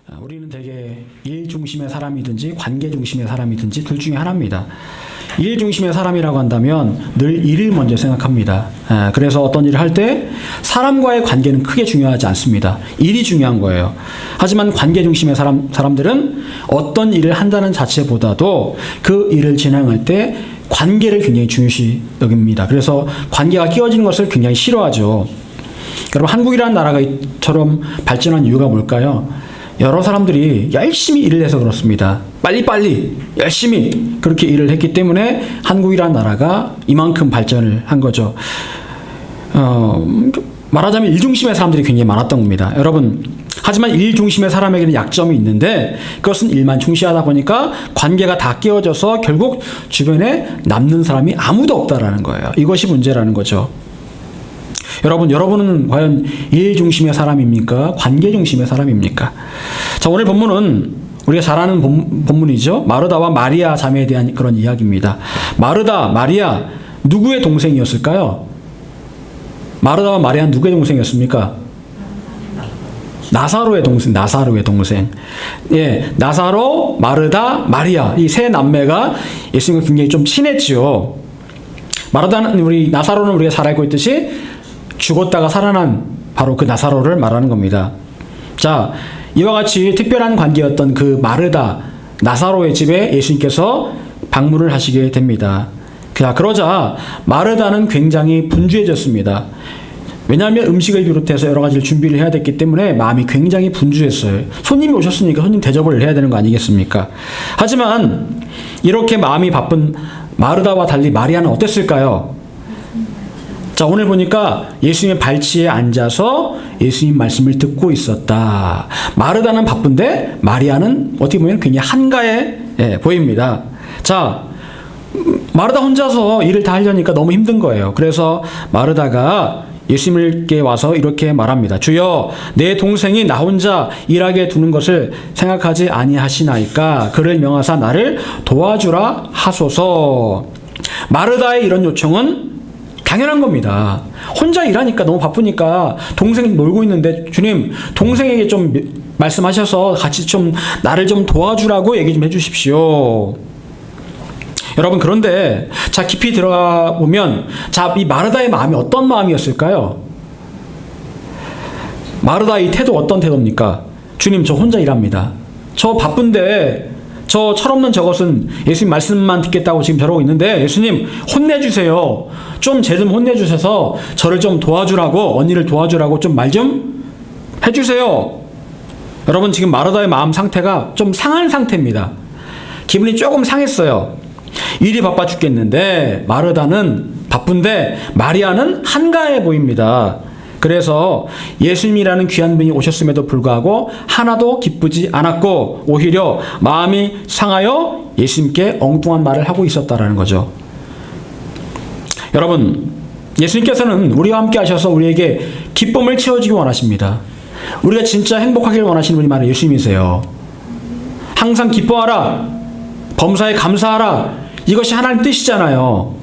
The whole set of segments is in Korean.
우리는 되게 일 중심의 사람이든지 관계 중심의 사람이든지 둘 중에 하나입니다. 일 중심의 사람이라고 한다면 늘 일을 먼저 생각합니다. 그래서 어떤 일을 할 때 사람과의 관계는 크게 중요하지 않습니다. 일이 중요한 거예요. 하지만 관계 중심의 사람들은 어떤 일을 한다는 자체보다도 그 일을 진행할 때 관계를 굉장히 중요시 여깁니다. 그래서 관계가 끼어지는 것을 굉장히 싫어하죠. 여러분, 한국이라는 나라가 이처럼 발전한 이유가 뭘까요? 여러 사람들이 열심히 일을 해서 그렇습니다. 빨리빨리 열심히 그렇게 일을 했기 때문에 한국이라는 나라가 이만큼 발전을 한 거죠. 말하자면 일 중심의 사람들이 굉장히 많았던 겁니다. 여러분, 하지만 일 중심의 사람에게는 약점이 있는데 그것은 일만 충실하다 보니까 관계가 다 깨어져서 결국 주변에 남는 사람이 아무도 없다라는 거예요. 이것이 문제라는 거죠. 여러분은 과연 일 중심의 사람입니까? 관계 중심의 사람입니까? 자, 오늘 본문은 우리가 잘 아는 본문이죠. 마르다와 마리아 자매에 대한 그런 이야기입니다. 마르다, 마리아, 누구의 동생이었을까요? 마르다와 마리아는 누구의 동생이었습니까? 나사로의 동생. 예, 나사로, 마르다, 마리아. 이 세 남매가 예수님과 굉장히 좀 친했지요. 나사로는 우리가 잘 알고 있듯이 죽었다가 살아난 바로 그 나사로를 말하는 겁니다. 자, 이와 같이 특별한 관계였던 그 마르다, 나사로의 집에 예수님께서 방문을 하시게 됩니다. 자, 그러자 마르다는 굉장히 분주해졌습니다. 왜냐하면 음식을 비롯해서 여러 가지를 준비를 해야 됐기 때문에 마음이 굉장히 분주했어요. 손님이 오셨으니까 손님 대접을 해야 되는 거 아니겠습니까? 하지만 이렇게 마음이 바쁜 마르다와 달리 마리아는 어땠을까요? 자, 오늘 보니까 예수님의 발치에 앉아서 예수님 말씀을 듣고 있었다. 마르다는 바쁜데 마리아는 어떻게 보면 굉장히 한가해 보입니다. 자, 마르다 혼자서 일을 다 하려니까 너무 힘든 거예요. 그래서 마르다가 예수님께 와서 이렇게 말합니다. 주여, 내 동생이 나 혼자 일하게 두는 것을 생각하지 아니하시나이까? 그를 명하사 나를 도와주라 하소서. 마르다의 이런 요청은 당연한 겁니다. 혼자 일하니까 너무 바쁘니까 동생이 놀고 있는데 주님, 동생에게 좀 말씀하셔서 같이 좀 나를 좀 도와주라고 얘기 좀 해주십시오. 여러분, 그런데 자, 깊이 들어가 보면 자, 이 마르다의 마음이 어떤 마음이었을까요? 마르다의 태도 어떤 태도입니까? 주님, 저 혼자 일합니다. 저 바쁜데 저 철없는 저것은 예수님 말씀만 듣겠다고 지금 저러고 있는데 예수님 혼내주세요. 좀 쟤 좀 혼내주셔서 저를 좀 도와주라고, 언니를 도와주라고 좀 말 좀 해주세요. 여러분, 지금 마르다의 마음 상태가 좀 상한 상태입니다. 기분이 조금 상했어요. 일이 바빠 죽겠는데 마르다는 바쁜데 마리아는 한가해 보입니다. 그래서 예수님이라는 귀한 분이 오셨음에도 불구하고 하나도 기쁘지 않았고 오히려 마음이 상하여 예수님께 엉뚱한 말을 하고 있었다라는 거죠. 여러분, 예수님께서는 우리와 함께 하셔서 우리에게 기쁨을 채워주기 원하십니다. 우리가 진짜 행복하길 원하시는 분이 바로 예수님이세요. 항상 기뻐하라, 범사에 감사하라, 이것이 하나님 뜻이잖아요.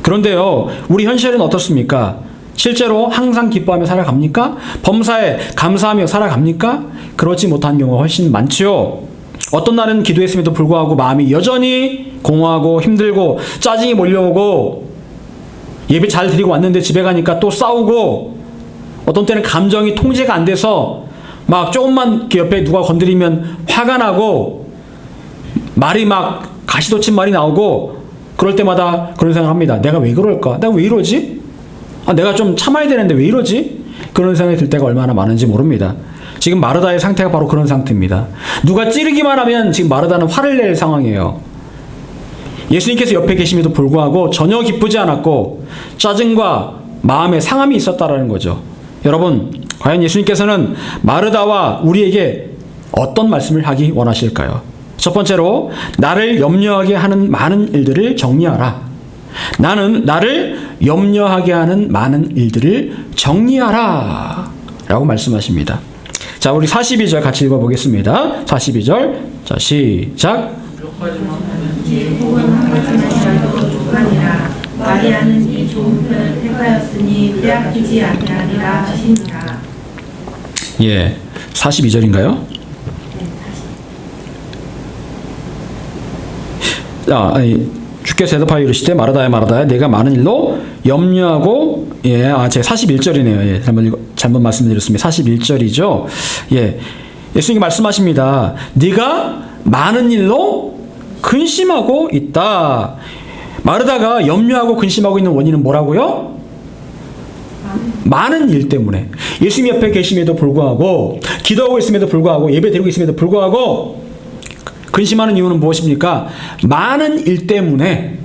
그런데요, 우리 현실은 어떻습니까? 실제로 항상 기뻐하며 살아갑니까? 범사에 감사하며 살아갑니까? 그렇지 못한 경우가 훨씬 많지요. 어떤 날은 기도했음에도 불구하고 마음이 여전히 공허하고 힘들고 짜증이 몰려오고 예배 잘 드리고 왔는데 집에 가니까 또 싸우고 어떤 때는 감정이 통제가 안 돼서 막 조금만 옆에 누가 건드리면 화가 나고 말이 막 가시돋친 말이 나오고 그럴 때마다 그런 생각을 합니다. 내가 왜 그럴까? 내가 왜 이러지? 내가 좀 참아야 되는데 왜 이러지? 그런 생각이 들 때가 얼마나 많은지 모릅니다. 지금 마르다의 상태가 바로 그런 상태입니다. 누가 찌르기만 하면 지금 마르다는 화를 낼 상황이에요. 예수님께서 옆에 계심에도 불구하고 전혀 기쁘지 않았고 짜증과 마음의 상함이 있었다라는 거죠. 여러분, 과연 예수님께서는 마르다와 우리에게 어떤 말씀을 하기 원하실까요? 첫 번째로, 나를 염려하게 하는 많은 일들을 정리하라. 나를 염려하게 하는 많은 일들을 정리하라 라고 말씀하십니다. 자, 우리 42절 같이 읽어보겠습니다. 42절, 자, 시작. 마리아는 이 좋은 편을 택하였으니 빼앗기지 아니하리라 하시니라. 예, 42절인가요? 주께서 대답하여 이르시되 마르다야 내가 많은 일로 염려하고 제 41절이네요. 잘못 말씀드렸습니다. 41절이죠. 예수님이 말씀하십니다. 네가 많은 일로 근심하고 있다. 마르다가 염려하고 근심하고 있는 원인은 뭐라고요? 많은 일 때문에. 예수님 옆에 계심에도 불구하고, 기도하고 있음에도 불구하고, 예배 드리고 있음에도 불구하고 근심하는 이유는 무엇입니까? 많은 일 때문에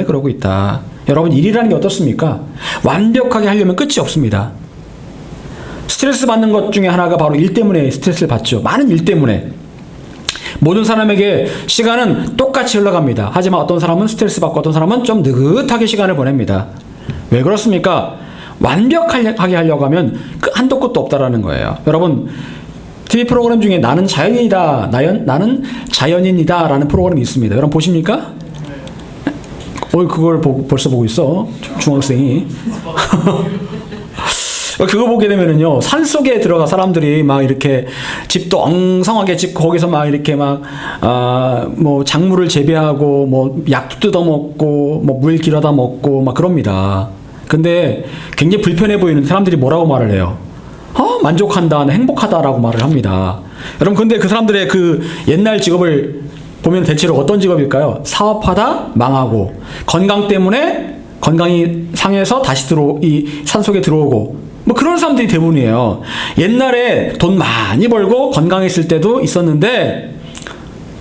그러고 있다. 여러분, 일이라는 게 어떻습니까? 완벽하게 하려면 끝이 없습니다. 스트레스 받는 것 중에 하나가 바로 일 때문에 스트레스를 받죠. 많은 일 때문에. 모든 사람에게 시간은 똑같이 흘러갑니다. 하지만 어떤 사람은 스트레스 받고 어떤 사람은 좀 느긋하게 시간을 보냅니다. 왜 그렇습니까? 완벽하게 하려고 하면 한도 끝도 없다라는 거예요. 여러분, TV 프로그램 중에 나는 자연인이다, 나는 자연인이다 라는 프로그램이 있습니다. 여러분 보십니까? 그걸 벌써 보고 있어, 중학생이. 그거 보게 되면은요, 산속에 들어가 사람들이 막 이렇게 집도 엉성하게 짓고 거기서 막 이렇게 뭐 작물을 재배하고 뭐 약도 뜯어먹고 뭐 물 길어다 먹고 막 그럽니다. 근데 굉장히 불편해 보이는 사람들이 뭐라고 말을 해요? 만족한다, 행복하다라고 말을 합니다. 여러분, 근데 그 사람들의 그 옛날 직업을 보면 대체로 어떤 직업일까요? 사업하다 망하고, 건강 때문에 건강이 상해서 다시 이 산속에 들어오고, 뭐 그런 사람들이 대부분이에요. 옛날에 돈 많이 벌고 건강했을 때도 있었는데,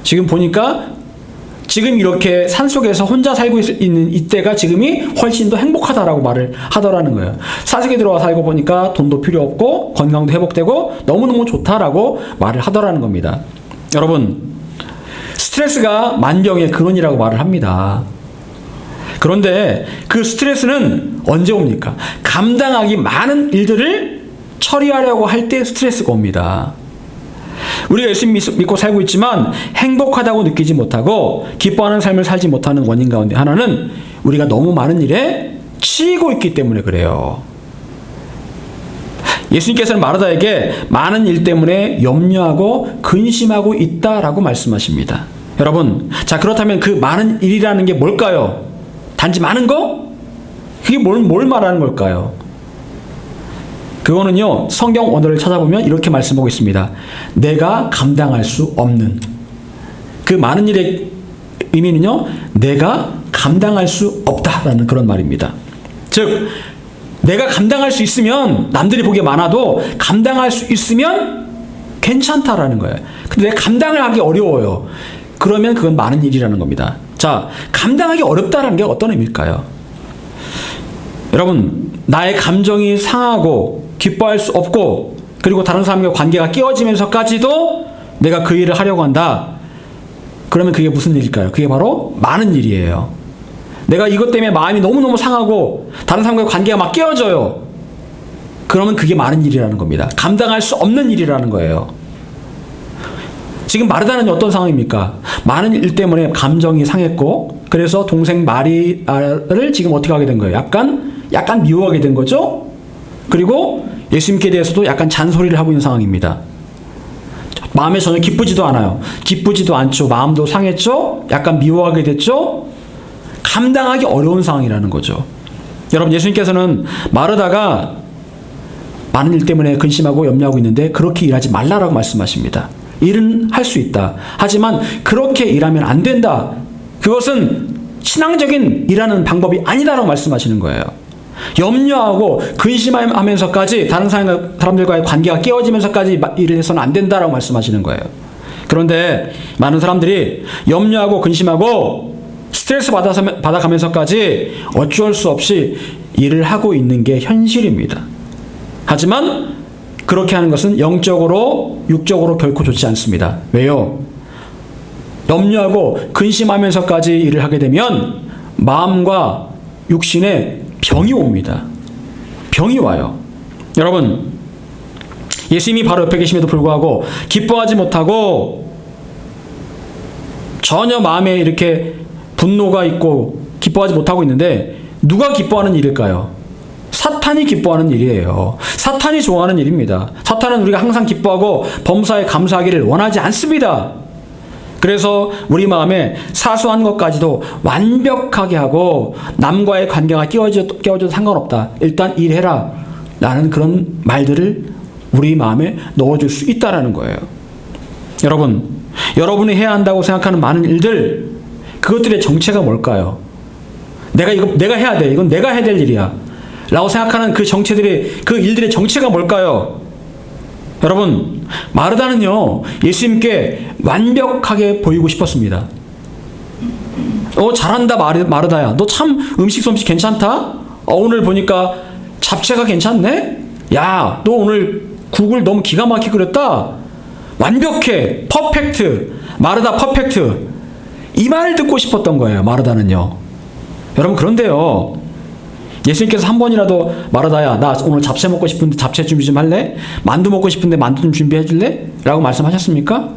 지금 보니까 지금 이렇게 산속에서 혼자 살고 있는 이때가 지금이 훨씬 더 행복하다라고 말을 하더라는 거예요. 산속에 들어와 살고 보니까 돈도 필요 없고 건강도 회복되고 너무너무 좋다라고 말을 하더라는 겁니다. 여러분, 스트레스가 만병의 근원이라고 말을 합니다. 그런데 그 스트레스는 언제 옵니까? 감당하기 많은 일들을 처리하려고 할 때 스트레스가 옵니다. 우리가 예수님 믿고 살고 있지만 행복하다고 느끼지 못하고 기뻐하는 삶을 살지 못하는 원인 가운데 하나는 우리가 너무 많은 일에 치이고 있기 때문에 그래요. 예수님께서는 마르다에게 많은 일 때문에 염려하고 근심하고 있다라고 말씀하십니다. 여러분, 자, 그렇다면 그 많은 일이라는 게 뭘까요? 단지 많은 거? 그게 뭘 말하는 걸까요? 그거는요, 성경 원어를 찾아보면 이렇게 말씀하고 있습니다. 내가 감당할 수 없는. 그 많은 일의 의미는요, 내가 감당할 수 없다라는 그런 말입니다. 즉, 내가 감당할 수 있으면, 남들이 보기에 많아도 감당할 수 있으면 괜찮다라는 거예요. 근데 내가 감당을 하기 어려워요. 그러면 그건 많은 일이라는 겁니다. 자, 감당하기 어렵다는 게 어떤 의미일까요? 여러분, 나의 감정이 상하고 기뻐할 수 없고, 그리고 다른 사람과 관계가 깨어지면서까지도 내가 그 일을 하려고 한다. 그러면 그게 무슨 일일까요? 그게 바로 많은 일이에요. 내가 이것 때문에 마음이 너무너무 상하고 다른 사람과 관계가 막 깨어져요. 그러면 그게 많은 일이라는 겁니다. 감당할 수 없는 일이라는 거예요. 지금 마르다는 어떤 상황입니까? 많은 일 때문에 감정이 상했고, 그래서 동생 마리아를 지금 어떻게 하게 된 거예요? 약간 미워하게 된 거죠? 그리고 예수님께 대해서도 약간 잔소리를 하고 있는 상황입니다. 마음에 전혀 기쁘지도 않아요. 기쁘지도 않죠. 마음도 상했죠? 약간 미워하게 됐죠? 감당하기 어려운 상황이라는 거죠. 여러분, 예수님께서는 마르다가 많은 일 때문에 근심하고 염려하고 있는데 그렇게 일하지 말라라고 말씀하십니다. 일은 할 수 있다. 하지만 그렇게 일하면 안 된다. 그것은 신앙적인 일하는 방법이 아니다라고 말씀하시는 거예요. 염려하고 근심하면서까지 다른 사람들과의 관계가 깨어지면서까지 일을 해서는 안 된다라고 말씀하시는 거예요. 그런데 많은 사람들이 염려하고 근심하고 스트레스 받아가면서까지 어쩔 수 없이 일을 하고 있는 게 현실입니다. 하지만 그렇게 하는 것은 영적으로, 육적으로 결코 좋지 않습니다. 왜요? 염려하고 근심하면서까지 일을 하게 되면 마음과 육신에 병이 옵니다. 병이 와요. 여러분, 예수님이 바로 옆에 계심에도 불구하고 기뻐하지 못하고 전혀 마음에 이렇게 분노가 있고 기뻐하지 못하고 있는데 누가 기뻐하는 일일까요? 사탄이 기뻐하는 일이에요. 사탄이 좋아하는 일입니다. 사탄은 우리가 항상 기뻐하고 범사에 감사하기를 원하지 않습니다. 그래서 우리 마음에 사소한 것까지도 완벽하게 하고 남과의 관계가 깨어져도 상관없다. 일단 일해라. 라는 그런 말들을 우리 마음에 넣어줄 수 있다라는 거예요. 여러분이 해야 한다고 생각하는 많은 일들, 그것들의 정체가 뭘까요? 내가 해야 돼. 이건 내가 해야 될 일이야. 라고 생각하는 그 일들의 정체가 뭘까요? 여러분, 마르다는요, 예수님께 완벽하게 보이고 싶었습니다. 잘한다, 마르다야. 너 참 음식 솜씨 괜찮다? 오늘 보니까 잡채가 괜찮네? 야, 너 오늘 국을 너무 기가 막히게 끓였다? 완벽해. 퍼펙트. 마르다 퍼펙트. 이 말을 듣고 싶었던 거예요, 마르다는요. 여러분, 그런데요, 예수님께서 한 번이라도 마르다야, 나 오늘 잡채 먹고 싶은데 잡채 준비 좀 할래? 만두 먹고 싶은데 만두 좀 준비해 줄래? 라고 말씀하셨습니까?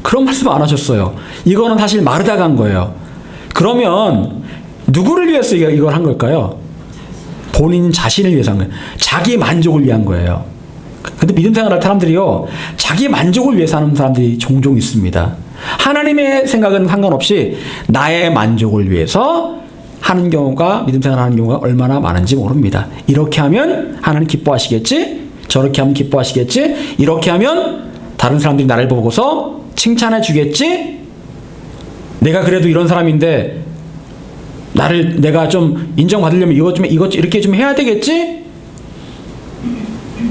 그런 말씀 안 하셨어요. 이거는 사실 마르다가 한 거예요. 그러면 누구를 위해서 이걸 한 걸까요? 본인 자신을 위해서 한 거예요. 자기 만족을 위한 거예요. 근데 믿음 생활할 사람들이요, 자기 만족을 위해서 하는 사람들이 종종 있습니다. 하나님의 생각은 상관없이 나의 만족을 위해서 하는 경우가, 믿음 생활하는 경우가 얼마나 많은지 모릅니다. 이렇게 하면 하나님 기뻐하시겠지? 저렇게 하면 기뻐하시겠지? 이렇게 하면 다른 사람들이 나를 보고서 칭찬해 주겠지? 내가 그래도 이런 사람인데 내가 좀 인정받으려면 이것 이렇게 좀 해야 되겠지?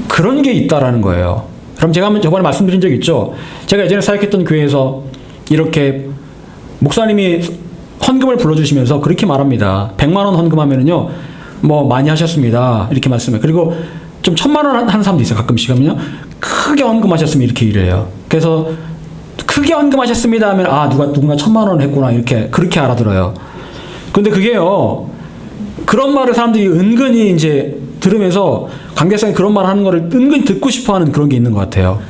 그런 게 있다라는 거예요. 그럼 제가 저번에 말씀드린 적 있죠? 제가 예전에 사역했던 교회에서 이렇게 목사님이 헌금을 불러주시면서 그렇게 말합니다. 100만 원 헌금하면은요, 뭐 많이 하셨습니다. 이렇게 말씀해요. 그리고 좀 1000만 원 하는 사람도 있어요. 가끔씩 하면요, 크게 헌금하셨으면 이렇게 이래요. 그래서 크게 헌금하셨습니다 하면 누군가 1000만 원 했구나, 그렇게 알아들어요. 근데 그게요, 그런 말을 사람들이 은근히 이제 들으면서 관계성이 그런 말 하는 거를 은근히 듣고 싶어 하는 그런 게 있는 것 같아요.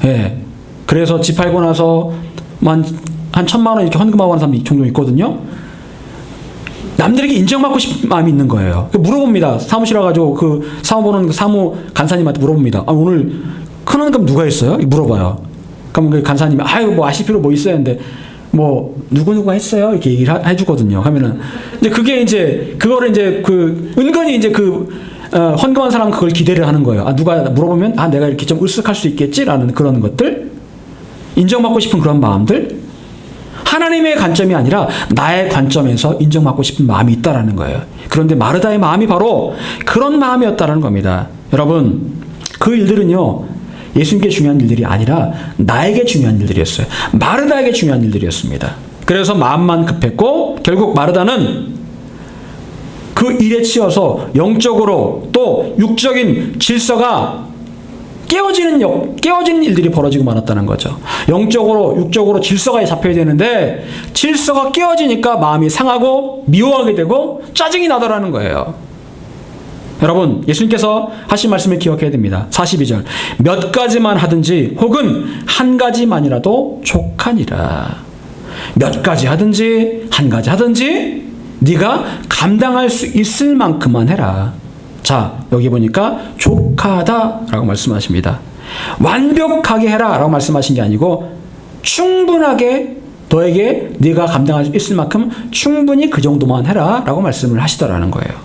예. 그래서 집 팔고 나서 한 1000만 원 이렇게 헌금하고 하는 사람이 종종 있거든요. 남들에게 인정받고 싶은 마음이 있는 거예요. 물어봅니다. 사무실 와가지고 그 사무 보는 사무 간사님한테 물어봅니다. 오늘 큰 헌금 누가 했어요? 물어봐요. 그럼 그 간사님이 뭐 아실 필요 뭐 있어야 하는데 뭐 누구누가 했어요? 이렇게 얘기를 해주거든요. 하면은 이제 그거를 이제 은근히 이제 헌금한 사람은 그걸 기대를 하는 거예요. 누가 물어보면 내가 이렇게 좀 으쓱할 수 있겠지라는 그런 것들, 인정받고 싶은 그런 마음들, 하나님의 관점이 아니라 나의 관점에서 인정받고 싶은 마음이 있다라는 거예요. 그런데 마르다의 마음이 바로 그런 마음이었다라는 겁니다. 여러분, 그 일들은요, 예수님께 중요한 일들이 아니라 나에게 중요한 일들이었어요. 마르다에게 중요한 일들이었습니다. 그래서 마음만 급했고 결국 마르다는 그 일에 치여서 영적으로 또 육적인 질서가 깨어지는 일들이 벌어지고 말았다는 거죠. 영적으로 육적으로 질서가 잡혀야 되는데 질서가 깨어지니까 마음이 상하고 미워하게 되고 짜증이 나더라는 거예요. 여러분, 예수님께서 하신 말씀을 기억해야 됩니다. 42절, 몇 가지만 하든지 혹은 한 가지만이라도 족하니라. 몇 가지 하든지 한 가지 하든지 네가 감당할 수 있을 만큼만 해라. 자, 여기 보니까 족하다라고 말씀하십니다. 완벽하게 해라라고 말씀하신 게 아니고 충분하게 너에게 네가 감당할 수 있을 만큼 충분히 그 정도만 해라라고 말씀을 하시더라는 거예요.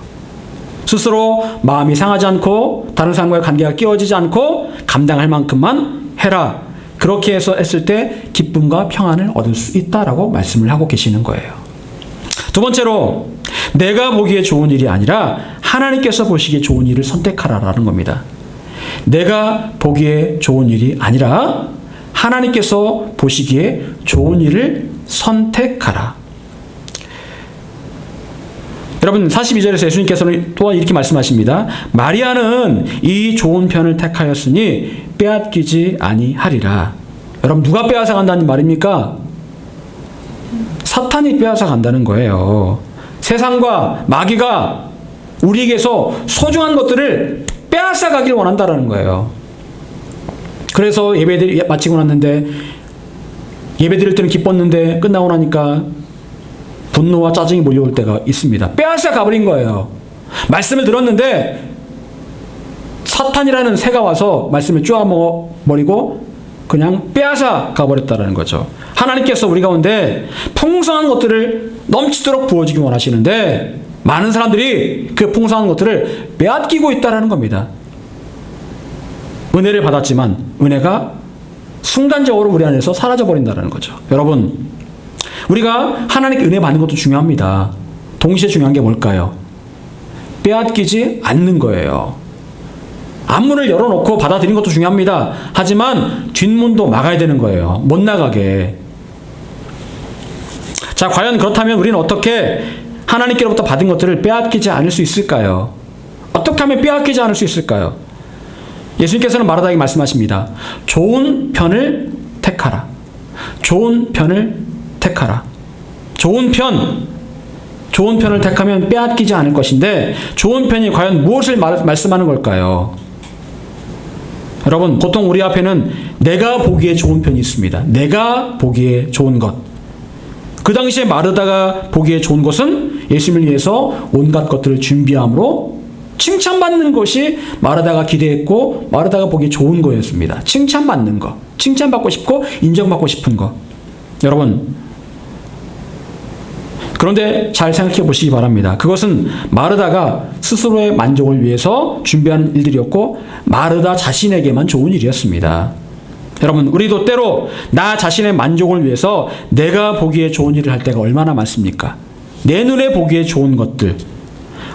스스로 마음이 상하지 않고 다른 사람과의 관계가 끼어지지 않고 감당할 만큼만 해라. 그렇게 해서 했을 때 기쁨과 평안을 얻을 수 있다라고 말씀을 하고 계시는 거예요. 두 번째로, 내가 보기에 좋은 일이 아니라 하나님께서 보시기에 좋은 일을 선택하라라는 겁니다. 내가 보기에 좋은 일이 아니라 하나님께서 보시기에 좋은 일을 선택하라. 여러분, 42절에서 예수님께서는 또한 이렇게 말씀하십니다. 마리아는 이 좋은 편을 택하였으니 빼앗기지 아니하리라. 여러분, 누가 빼앗아 간다는 말입니까? 사탄이 빼앗아 간다는 거예요. 세상과 마귀가 우리에게서 소중한 것들을 빼앗아 가길 원한다는 거예를 그래서 예배 마치고 났는데, 예배 드릴 때는 기뻤는데 끝나고 나니까 분노와 짜증이 몰려올 때가 있습니다. 빼앗아 가버린 거예요. 말씀을 들었는데 사탄이라는 새가 와서 말씀을 쪼아먹어버리고 그냥 빼앗아 가버렸다는 거죠. 하나님께서 우리 가운데 풍성한 것들을 넘치도록 부어주기 원하시는데 많은 사람들이 그 풍성한 것들을 빼앗기고 있다는 겁니다. 은혜를 받았지만 은혜가 순간적으로 우리 안에서 사라져버린다는 거죠. 여러분, 우리가 하나님께 은혜 받는 것도 중요합니다. 동시에 중요한 게 뭘까요? 빼앗기지 않는 거예요. 앞문을 열어놓고 받아들이는 것도 중요합니다. 하지만 뒷문도 막아야 되는 거예요. 못 나가게. 자, 과연 그렇다면 우리는 어떻게 하나님께로부터 받은 것들을 빼앗기지 않을 수 있을까요? 어떻게 하면 빼앗기지 않을 수 있을까요? 예수님께서는 마르다에게 말씀하십니다. 좋은 편을 택하라. 좋은 편을 택하라. 좋은 편을 택하면 빼앗기지 않을 것인데 좋은 편이 과연 무엇을 말씀하는 걸까요? 여러분, 보통 우리 앞에는 내가 보기에 좋은 편이 있습니다. 내가 보기에 좋은 것. 그 당시에 마르다가 보기에 좋은 것은 예수님을 위해서 온갖 것들을 준비함으로 칭찬받는 것이 마르다가 기대했고 마르다가 보기에 좋은 거였습니다. 칭찬받는 거. 칭찬받고 싶고 인정받고 싶은 거. 여러분, 그런데 잘 생각해 보시기 바랍니다. 그것은 마르다가 스스로의 만족을 위해서 준비하는 일들이었고 마르다 자신에게만 좋은 일이었습니다. 여러분, 우리도 때로 나 자신의 만족을 위해서 내가 보기에 좋은 일을 할 때가 얼마나 많습니까? 내 눈에 보기에 좋은 것들.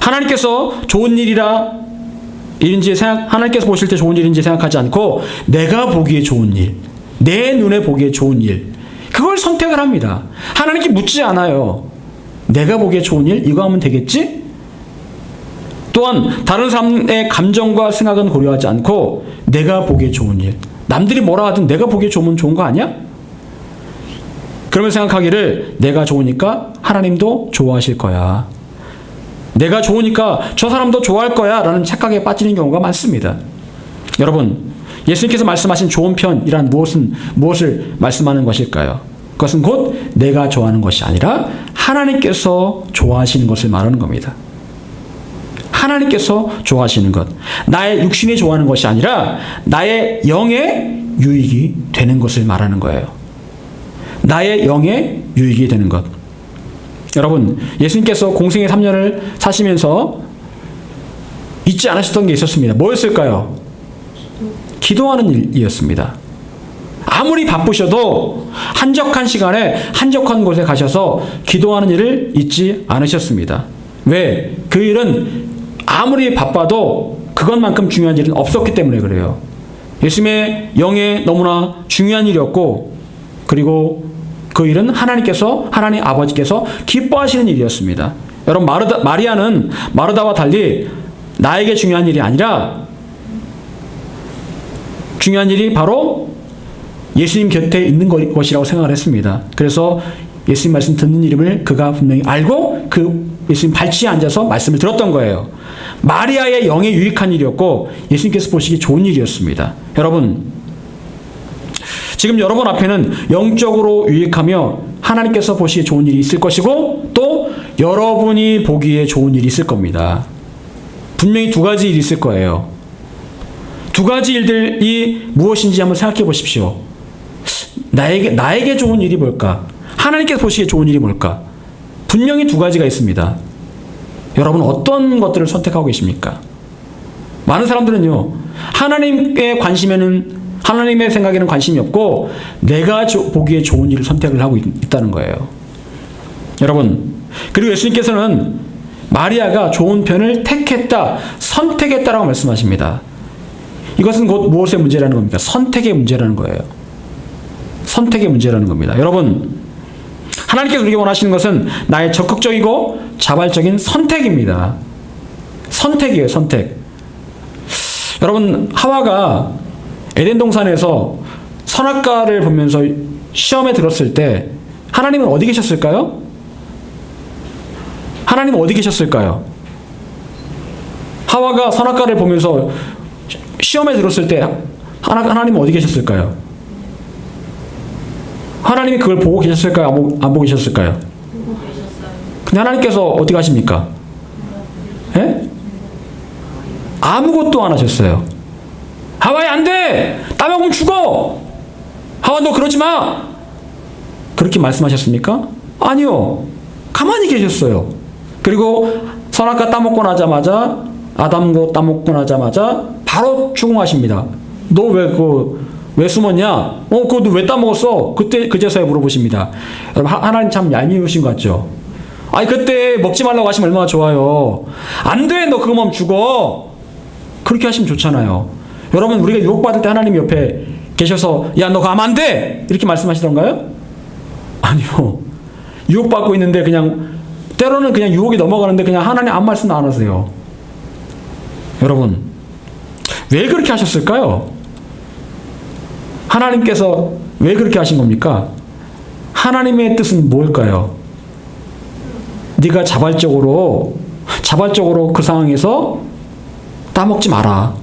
하나님께서 좋은 일인지 하나님께서 보실 때 좋은 일인지 생각하지 않고 내가 보기에 좋은 일, 내 눈에 보기에 좋은 일, 그걸 선택을 합니다. 하나님께 묻지 않아요. 내가 보기에 좋은 일, 이거 하면 되겠지? 또한 다른 사람의 감정과 생각은 고려하지 않고 내가 보기에 좋은 일, 남들이 뭐라 하든 내가 보기에 좋으면 좋은 거 아니야? 그러면 생각하기를 내가 좋으니까 하나님도 좋아하실 거야. 내가 좋으니까 저 사람도 좋아할 거야 라는 착각에 빠지는 경우가 많습니다. 여러분, 예수님께서 말씀하신 좋은 편이란 무엇을 말씀하는 것일까요? 그것은 곧 내가 좋아하는 것이 아니라 하나님께서 좋아하시는 것을 말하는 겁니다. 하나님께서 좋아하시는 것. 나의 육신이 좋아하는 것이 아니라 나의 영의 유익이 되는 것을 말하는 거예요. 나의 영의 유익이 되는 것. 여러분, 예수님께서 공생의 3년을 사시면서 잊지 않으셨던 게 있었습니다. 뭐였을까요? 기도하는 일이었습니다. 아무리 바쁘셔도 한적한 시간에 한적한 곳에 가셔서 기도하는 일을 잊지 않으셨습니다. 왜? 그 일은 아무리 바빠도 그것만큼 중요한 일은 없었기 때문에 그래요. 예수님의 영에 너무나 중요한 일이었고, 그리고 그 일은 하나님 아버지께서 기뻐하시는 일이었습니다. 여러분, 마리아는 마르다와 달리 나에게 중요한 일이 아니라 중요한 일이 바로 예수님 곁에 있는 것이라고 생각을 했습니다. 그래서 예수님 말씀 듣는 이름을 그가 분명히 알고 그 예수님 발치에 앉아서 말씀을 들었던 거예요. 마리아의 영에 유익한 일이었고 예수님께서 보시기 좋은 일이었습니다. 여러분, 지금 여러분 앞에는 영적으로 유익하며 하나님께서 보시기에 좋은 일이 있을 것이고 또 여러분이 보기에 좋은 일이 있을 겁니다. 분명히 두 가지 일이 있을 거예요. 두 가지 일들이 무엇인지 한번 생각해 보십시오. 나에게 좋은 일이 뭘까? 하나님께서 보시기에 좋은 일이 뭘까? 분명히 두 가지가 있습니다. 여러분, 어떤 것들을 선택하고 계십니까? 많은 사람들은요, 하나님의 생각에는 관심이 없고 내가 보기에 좋은 일을 선택을 하고 있다는 거예요. 여러분, 그리고 예수님께서는 마리아가 좋은 편을 택했다, 선택했다라고 말씀하십니다. 이것은 곧 무엇의 문제라는 겁니까? 선택의 문제라는 거예요. 선택의 문제라는 겁니다. 여러분, 하나님께서 우리가 원하시는 것은 나의 적극적이고 자발적인 선택입니다. 선택이에요, 선택. 여러분, 하와가 에덴 동산에서 선악과를 보면서 시험에 들었을 때 하나님은 어디 계셨을까요? 하나님은 어디 계셨을까요? 하와가 선악과를 보면서 시험에 들었을 때 하나님은 어디 계셨을까요? 하나님이 그걸 보고 계셨을까요? 안 보고 계셨을까요? 보고 계셨어요. 근데 하나님께서 어디 가십니까? 예? 아무것도 안 하셨어요. 하와야, 안 돼! 따먹으면 죽어! 하와 너 그러지 마! 그렇게 말씀하셨습니까? 아니요. 가만히 계셨어요. 그리고 선악과 따먹고 나자마자 아담도 따먹고 나자마자 바로 추궁하십니다. 너 왜 숨었냐? 그거 너 왜 따먹었어? 그제서야 물어보십니다. 여러분 하나님 참 얄미우신 것 같죠? 아니 그때 먹지 말라고 하시면 얼마나 좋아요. 안 돼, 너 그거 먹으면 죽어. 그렇게 하시면 좋잖아요. 여러분 우리가 유혹받을 때 하나님 옆에 계셔서 야 너 가면 안 돼! 이렇게 말씀하시던가요? 아니요. 유혹받고 있는데 그냥 때로는 그냥 유혹이 넘어가는데 그냥 하나님 아무 말씀 안 하세요. 여러분 왜 그렇게 하셨을까요? 하나님께서 왜 그렇게 하신 겁니까? 하나님의 뜻은 뭘까요? 네가 자발적으로 그 상황에서 따먹지 마라.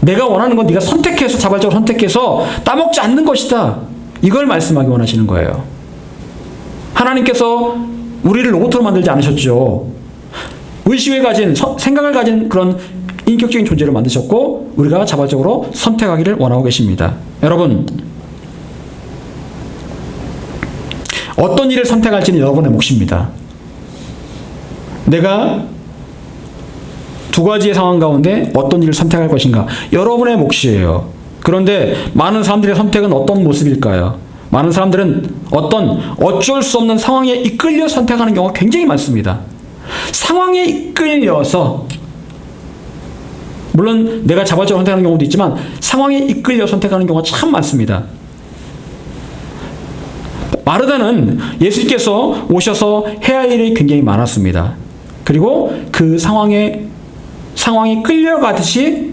내가 원하는 건 네가 자발적으로 선택해서 따먹지 않는 것이다. 이걸 말씀하기 원하시는 거예요. 하나님께서 우리를 로봇으로 만들지 않으셨죠. 의식을 가진, 생각을 가진 그런 인격적인 존재를 만드셨고 우리가 자발적으로 선택하기를 원하고 계십니다. 여러분 어떤 일을 선택할지는 여러분의 몫입니다. 내가 두 가지의 상황 가운데 어떤 일을 선택할 것인가 여러분의 몫이에요. 그런데 많은 사람들의 선택은 어떤 모습일까요? 많은 사람들은 어쩔 수 없는 상황에 이끌려 선택하는 경우가 굉장히 많습니다. 상황에 이끌려서 물론 내가 자발적으로 선택하는 경우도 있지만 상황에 이끌려 선택하는 경우가 참 많습니다. 마르다는 예수님께서 오셔서 해야 할 일이 굉장히 많았습니다. 그리고 그 상황에 끌려가듯이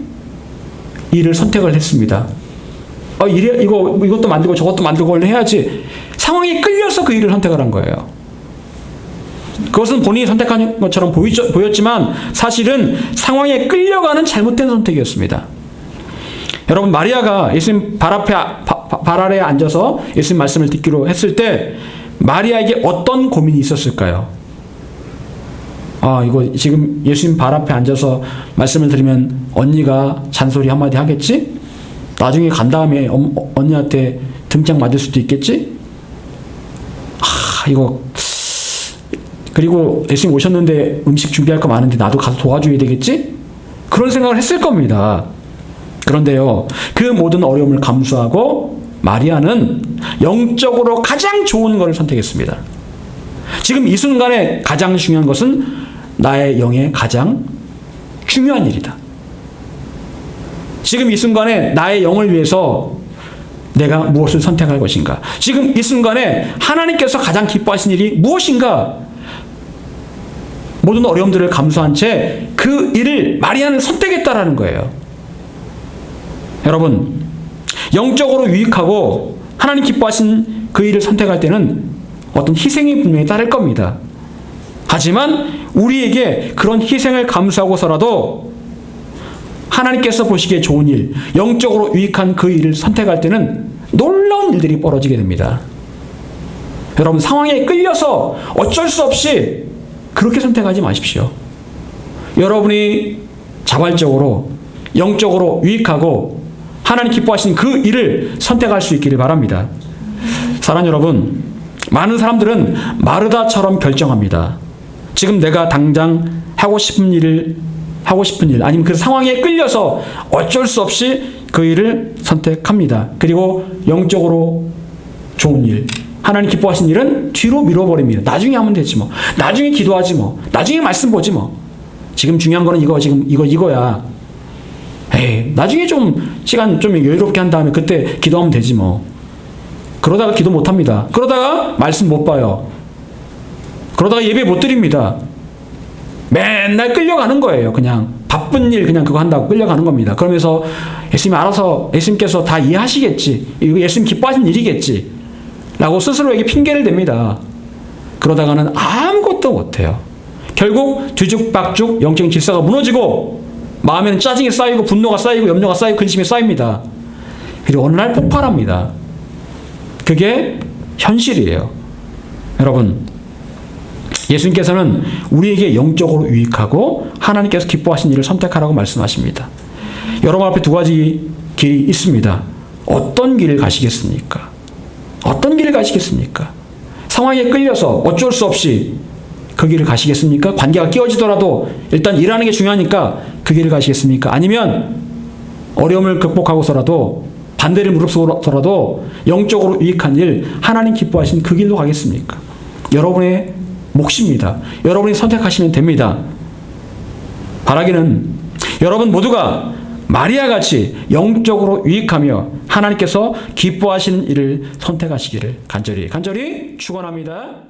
일을 선택을 했습니다. 이것도 만들고 저것도 만들고 해야지. 상황에 끌려서 그 일을 선택을 한 거예요. 그것은 본인이 선택한 것처럼 보였지만 사실은 상황에 끌려가는 잘못된 선택이었습니다. 여러분 마리아가 예수님 발 아래에 앉아서 예수님 말씀을 듣기로 했을 때 마리아에게 어떤 고민이 있었을까요? 이거 지금 예수님 발 앞에 앉아서 말씀을 들으면 언니가 잔소리 한마디 하겠지? 나중에 간 다음에 언니한테 등짝 맞을 수도 있겠지? 이거 그리고 예수님 오셨는데 음식 준비할 거 많은데 나도 가서 도와줘야 되겠지? 그런 생각을 했을 겁니다. 그런데요, 그 모든 어려움을 감수하고 마리아는 영적으로 가장 좋은 것을 선택했습니다. 지금 이 순간에 가장 중요한 것은 나의 영의 가장 중요한 일이다. 지금 이 순간에 나의 영을 위해서 내가 무엇을 선택할 것인가? 지금 이 순간에 하나님께서 가장 기뻐하신 일이 무엇인가? 모든 어려움들을 감수한 채 그 일을 마리아는 선택했다라는 거예요. 여러분, 영적으로 유익하고 하나님 기뻐하신 그 일을 선택할 때는 어떤 희생이 분명히 따를 겁니다. 하지만 우리에게 그런 희생을 감수하고서라도 하나님께서 보시기에 좋은 일, 영적으로 유익한 그 일을 선택할 때는 놀라운 일들이 벌어지게 됩니다. 여러분, 상황에 끌려서 어쩔 수 없이 그렇게 선택하지 마십시오. 여러분이 자발적으로 영적으로 유익하고 하나님 기뻐하시는 그 일을 선택할 수 있기를 바랍니다. 사랑하는 여러분, 많은 사람들은 마르다처럼 결정합니다. 지금 내가 당장 하고 싶은 일 아니면 그 상황에 끌려서 어쩔 수 없이 그 일을 선택합니다. 그리고 영적으로 좋은 일, 하나님 기뻐하신 일은 뒤로 밀어버립니다. 나중에 하면 되지 뭐. 나중에 기도하지 뭐. 나중에 말씀 보지 뭐. 지금 중요한 거는 이거야. 에이, 나중에 시간 좀 여유롭게 한 다음에 그때 기도하면 되지 뭐. 그러다가 기도 못 합니다. 그러다가 말씀 못 봐요. 그러다가 예배 못 드립니다. 맨날 끌려가는 거예요. 그냥 바쁜 일 그냥 그거 한다고 끌려가는 겁니다. 그러면서 예수님께서 다 이해하시겠지. 이거 예수님 기뻐하신 일이겠지. 라고 스스로에게 핑계를 댑니다. 그러다가는 아무것도 못해요. 결국 뒤죽박죽 영적인 질서가 무너지고 마음에는 짜증이 쌓이고 분노가 쌓이고 염려가 쌓이고 근심이 쌓입니다. 그리고 어느 날 폭발합니다. 그게 현실이에요. 여러분, 예수님께서는 우리에게 영적으로 유익하고 하나님께서 기뻐하신 일을 선택하라고 말씀하십니다. 여러분 앞에 두 가지 길이 있습니다. 어떤 길을 가시겠습니까? 어떤 길을 가시겠습니까? 상황에 끌려서 어쩔 수 없이 그 길을 가시겠습니까? 관계가 깨어지더라도 일단 일하는 게 중요하니까 그 길을 가시겠습니까? 아니면 어려움을 극복하고서라도 반대를 무릅쓰고서라도 영적으로 유익한 일, 하나님 기뻐하시는 그 길로 가겠습니까? 여러분의 몫입니다. 여러분이 선택하시면 됩니다. 바라기는 여러분 모두가 마리아같이 영적으로 유익하며 하나님께서 기뻐하시는 일을 선택하시기를 간절히 축원합니다.